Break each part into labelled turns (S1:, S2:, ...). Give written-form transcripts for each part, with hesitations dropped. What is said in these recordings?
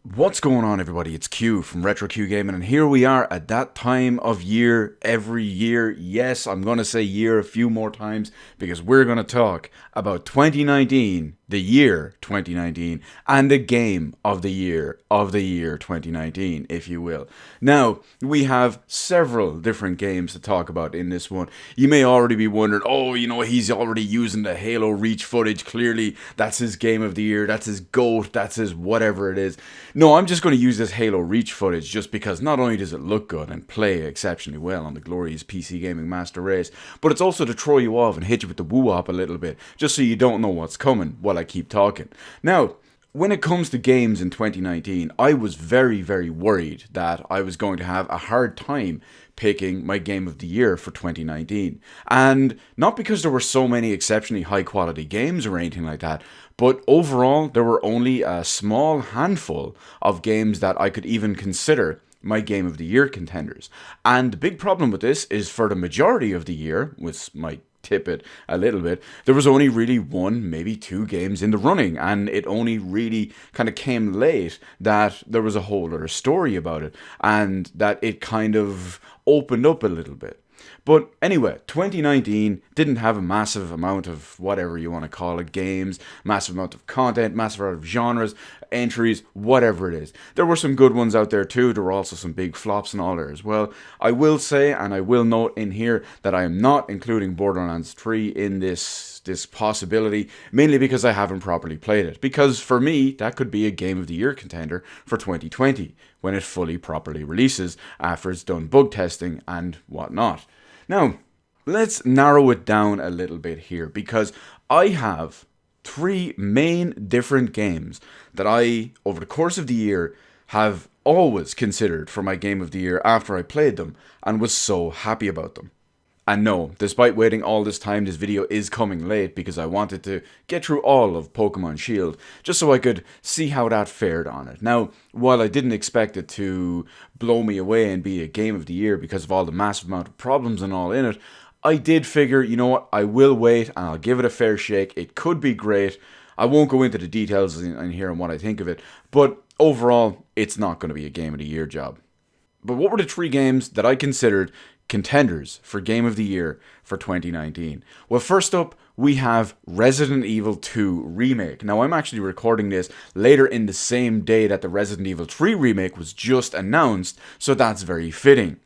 S1: What's going on, everybody? It's Q from Retro Q Gaming, and here we are at that time of year every year. Yes, I'm going to say year a few more times because we're going to talk about 2019, the year 2019, and the game of the year 2019, if you will. Now, we have several different games to talk about in this one. You may already be wondering, oh, he's already using the Halo Reach footage. Clearly, that's his game of the year, that's his GOAT, that's his whatever it is. No, I'm just going to use this Halo Reach footage just because not only does it look good and play exceptionally well on the glorious PC Gaming Master Race, but it's also to throw you off and hit you with the woo-wop a little bit, just so you don't know what's coming while I keep talking. Now, when it comes to games in 2019, I was very, very worried that I was going to have a hard time picking my game of the year for 2019. And not because there were so many exceptionally high quality games or anything like that, but overall there were only a small handful of games that I could even consider my game of the year contenders. And the big problem with this is for the majority of the year, which might tip it a little bit, there was only really one, maybe two games in the running, and it only really kind of came late that there was a whole other story about it, and that it kind of opened up a little bit. But anyway, 2019 didn't have a massive amount of whatever you want to call it, games, massive amount of content, massive amount of genres, entries, whatever it is. There were some good ones out there too. There were also some big flops and all there as well. I will say, and I will note in here, that I am not including Borderlands 3 in this possibility, mainly because I haven't properly played it. Because for me, that could be a Game of the Year contender for 2020 when it fully properly releases after it's done bug testing and whatnot. Now, let's narrow it down a little bit here because I have three main different games that I, over the course of the year, have always considered for my Game of the Year after I played them and was so happy about them. And no, despite waiting all this time, this video is coming late because I wanted to get through all of Pokemon Shield, just so I could see how that fared on it. Now, while I didn't expect it to blow me away and be a game of the year because of all the massive amount of problems and all in it, I did figure, you know what, I will wait and I'll give it a fair shake. It could be great. I won't go into the details in here and what I think of it, but overall, it's not going to be a game of the year job. But what were the three games that I considered contenders for Game of the Year for 2019? Well, first up, we have Resident Evil 2 Remake. Now, I'm actually recording this later in the same day that the Resident Evil 3 Remake was just announced, so that's very fitting.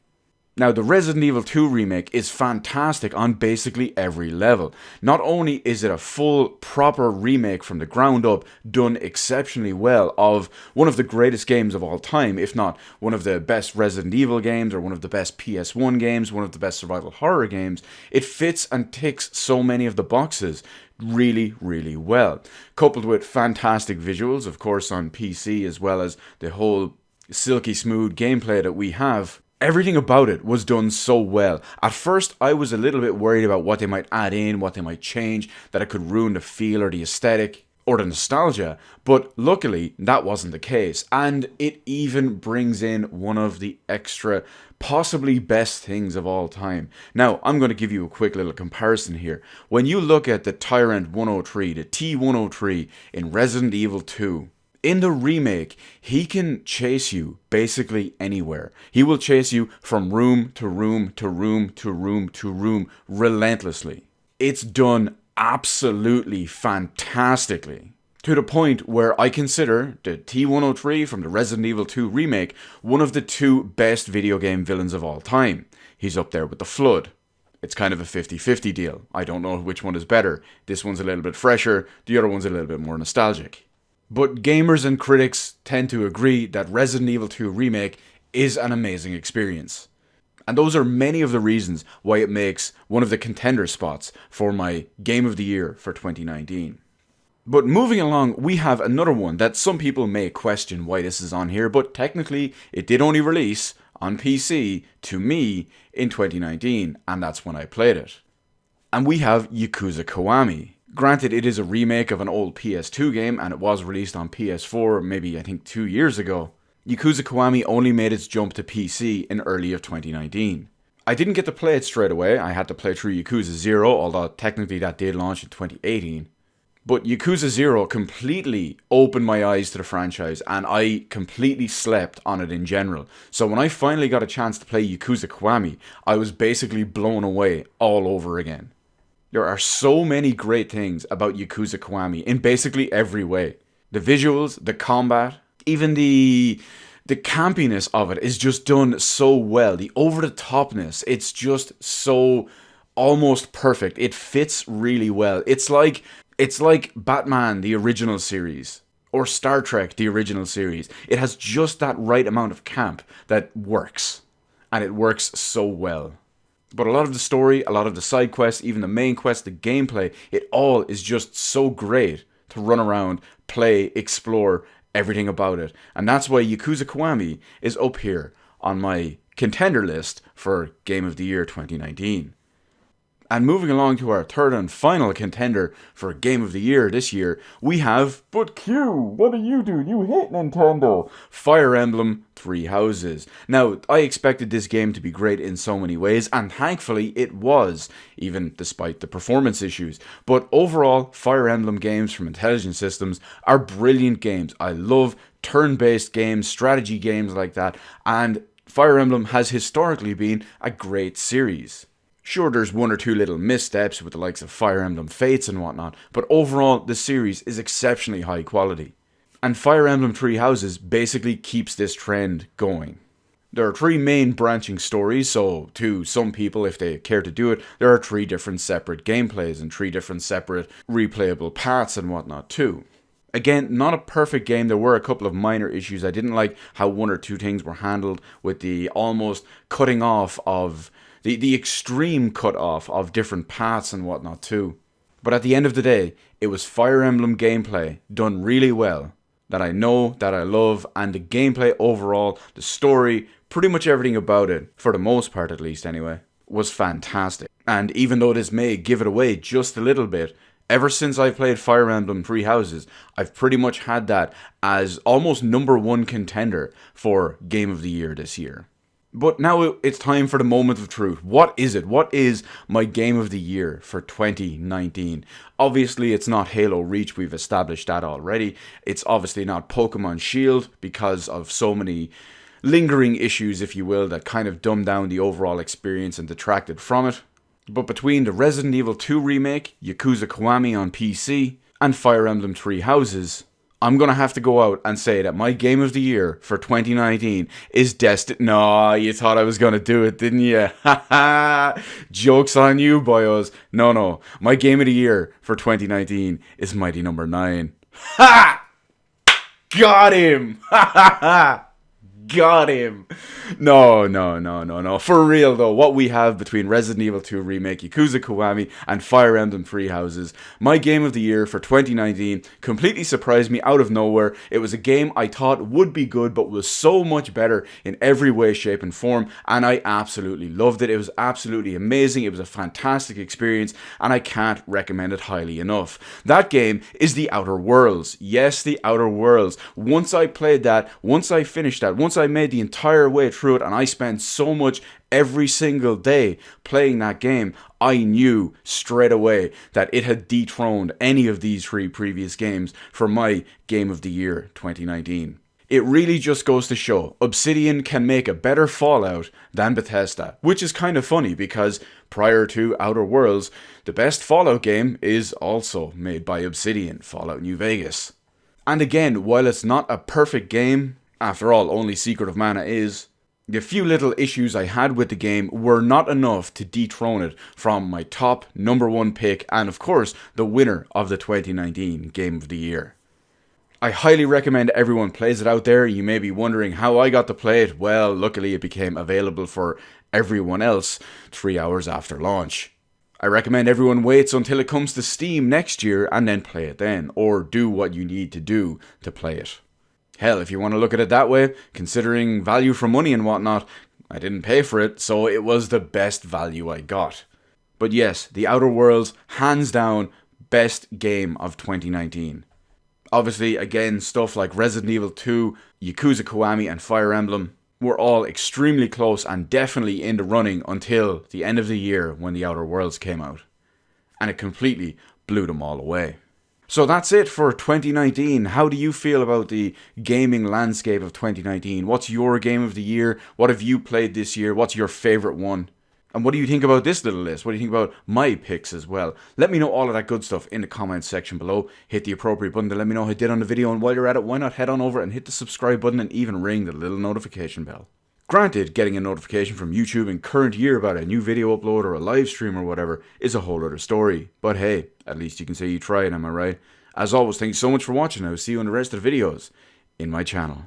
S1: Now, the Resident Evil 2 remake is fantastic on basically every level. Not only is it a full, proper remake from the ground up, done exceptionally well, of one of the greatest games of all time, if not one of the best Resident Evil games, or one of the best PS1 games, one of the best survival horror games, it fits and ticks so many of the boxes really, really well. Coupled with fantastic visuals, of course, on PC, as well as the whole silky smooth gameplay that we have. Everything about it was done so well. At first, I was a little bit worried about what they might add in, what they might change, that it could ruin the feel or the aesthetic or the nostalgia, but luckily that wasn't the case. And it even brings in one of the extra, possibly best things of all time. Now, I'm going to give you a quick little comparison here. When you look at the Tyrant 103, the T103 in Resident Evil 2, in the remake, he can chase you basically anywhere. He will chase you from room to room to room to room to room relentlessly. It's done absolutely fantastically. To the point where I consider the T103 from the Resident Evil 2 remake one of the two best video game villains of all time. He's up there with the Flood. It's kind of a 50-50 deal. I don't know which one is better. This one's a little bit fresher, the other one's a little bit more nostalgic. But gamers and critics tend to agree that Resident Evil 2 Remake is an amazing experience. And those are many of the reasons why it makes one of the contender spots for my Game of the Year for 2019. But moving along, we have another one that some people may question why this is on here, but technically it did only release on PC to me in 2019, and that's when I played it. And we have Yakuza Kiwami. Granted, it is a remake of an old PS2 game, and it was released on PS4 maybe I think 2 years ago. Yakuza Kiwami only made its jump to PC in early of 2019. I didn't get to play it straight away. I had to play through Yakuza 0, although technically that did launch in 2018. But Yakuza 0 completely opened my eyes to the franchise, and I completely slept on it in general. So when I finally got a chance to play Yakuza Kiwami, I was basically blown away all over again. There are so many great things about Yakuza Kiwami in basically every way. The visuals, the combat, even the campiness of it is just done so well. The over-the-topness, it's just so almost perfect. It fits really well. It's like Batman, the original series, or Star Trek, the original series. It has just that right amount of camp that works. And it works so well. But a lot of the story, a lot of the side quests, even the main quest, the gameplay, it all is just so great to run around, play, explore, everything about it. And that's why Yakuza Kiwami is up here on my contender list for Game of the Year 2019. And moving along to our third and final contender for Game of the Year this year, we have... But Q, what do? You hate Nintendo! Fire Emblem Three Houses. Now, I expected this game to be great in so many ways, and thankfully it was, even despite the performance issues. But overall, Fire Emblem games from Intelligent Systems are brilliant games. I love turn-based games, strategy games like that, and Fire Emblem has historically been a great series. Sure, there's one or two little missteps with the likes of Fire Emblem Fates and whatnot, but overall, the series is exceptionally high quality. And Fire Emblem Three Houses basically keeps this trend going. There are three main branching stories, so to some people, if they care to do it, there are three different separate gameplays and three different separate replayable paths and whatnot too. Again, not a perfect game. There were a couple of minor issues. I didn't like how one or two things were handled with the almost cutting off of... The extreme cut-off of different paths and whatnot too. But at the end of the day, it was Fire Emblem gameplay done really well, that I know, that I love, and the gameplay overall, the story, pretty much everything about it, for the most part at least anyway, was fantastic. And even though this may give it away just a little bit, ever since I've played Fire Emblem Three Houses, I've pretty much had that as almost number one contender for Game of the Year this year. But now it's time for the moment of truth. What is it? What is my Game of the Year for 2019? Obviously, it's not Halo Reach. We've established that already. It's obviously not Pokemon Shield because of so many lingering issues, if you will, that kind of dumbed down the overall experience and detracted from it. But between the Resident Evil 2 remake, Yakuza Kiwami on PC, and Fire Emblem Three Houses, I'm going to have to go out and say that my Game of the Year for 2019 is destined... No, you thought I was going to do it, didn't you? Ha ha! Joke's on you, boyos. No. My Game of the Year for 2019 is Mighty Number 9. Ha! Got him! Ha ha ha! Got him! No. For real though, what we have between Resident Evil 2 Remake, Yakuza Kiwami, and Fire Emblem Three Houses, my Game of the Year for 2019 completely surprised me out of nowhere. It was a game I thought would be good, but was so much better in every way, shape, and form, and I absolutely loved it. It was absolutely amazing. It was a fantastic experience, and I can't recommend it highly enough. That game is The Outer Worlds. Yes, The Outer Worlds. Once I played that, once I finished that, once I made the entire way through it, and I spent so much every single day playing that game, I knew straight away that it had dethroned any of these three previous games for my Game of the Year 2019. It really just goes to show Obsidian can make a better Fallout than Bethesda, which is kind of funny because prior to Outer Worlds, the best Fallout game is also made by Obsidian, Fallout New Vegas. And again, while it's not a perfect game, after all, only Secret of Mana is, the few little issues I had with the game were not enough to dethrone it from my top number one pick and of course the winner of the 2019 Game of the Year. I highly recommend everyone plays it out there. You may be wondering how I got to play it. Well, luckily it became available for everyone else 3 hours after launch. I recommend everyone waits until it comes to Steam next year and then play it then, or do what you need to do to play it. Hell, if you want to look at it that way, considering value for money and whatnot, I didn't pay for it, so it was the best value I got. But yes, The Outer Worlds, hands down, best game of 2019. Obviously, again, stuff like Resident Evil 2, Yakuza Kiwami, and Fire Emblem were all extremely close and definitely in the running until the end of the year when The Outer Worlds came out. And it completely blew them all away. So that's it for 2019. How do you feel about the gaming landscape of 2019? What's your game of the year? What have you played this year? What's your favorite one? And what do you think about this little list? What do you think about my picks as well? Let me know all of that good stuff in the comments section below. Hit the appropriate button to let me know how you did on the video. And while you're at it, why not head on over and hit the subscribe button and even ring the little notification bell. Granted, getting a notification from YouTube in current year about a new video upload or a live stream or whatever is a whole other story. But hey, at least you can say you tried, am I right? As always, thanks so much for watching. I will see you in the rest of the videos in my channel.